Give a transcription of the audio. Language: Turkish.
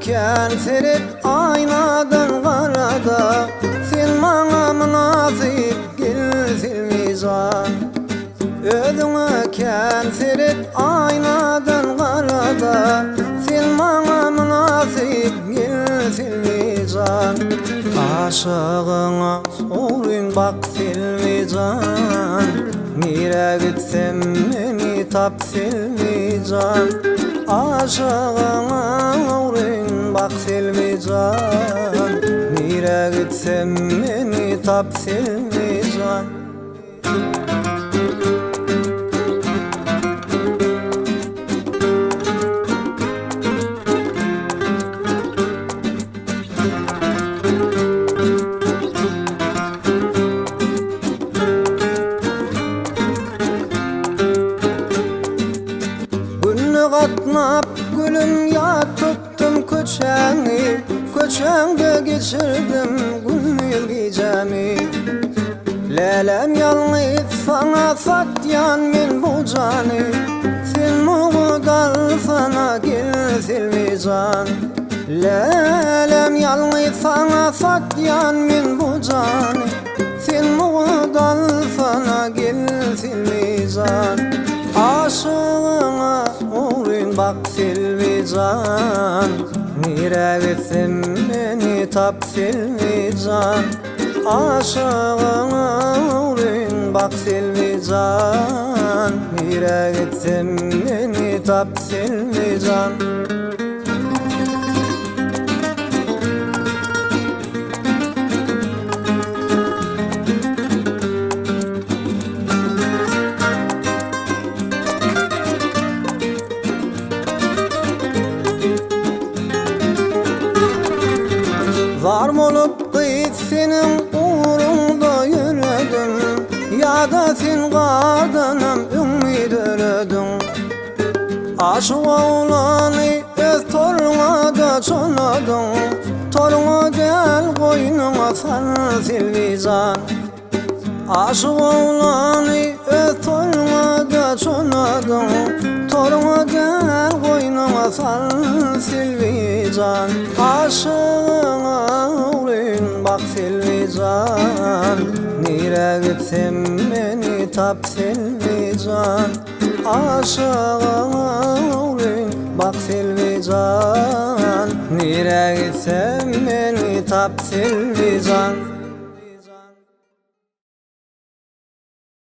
keltirip aynadan qarada, sen bana münasip gelsin mizan. Özüne keltirip aynadan qarada, sen bana münasip gelsin mizan. Aşığına uğrayın bak silmizan, nere gitsem beni tap silmizan. Aşığına uğrayın bak silmizan, nere gitsem beni tap silmizan. Katnap gülüm ya tuttum köçeni, köçende geçirdim gül gecemi. Lelem yalnız sana satyan min bu cani, sen muğdal sana gel silmizan. Lelem yalnız sana satyan min bu cani, sen muğdal sana gel silmizan. Aşığına uğrayın bak silmizan, nere gitsem beni tap silmizan. Aşığına uğrayın bak silmizan, nere gitsem beni tap silmizan. Var olup da senin uğrunda yürüdüm, ya da sen kardanım ümid öledin. Aşık oğlanı öz toruna da çonadın, toruna gel koynuma sar silmizan. Aşık oğlanı öz toruna da çonadın, toruna gel koynuma sar silmizan. Aşığına uğrayın bak silmizan, nere gitsem beni tap silmizan. Aşığına uğrayın bak silmizan, nere gitsem beni tap silmizan.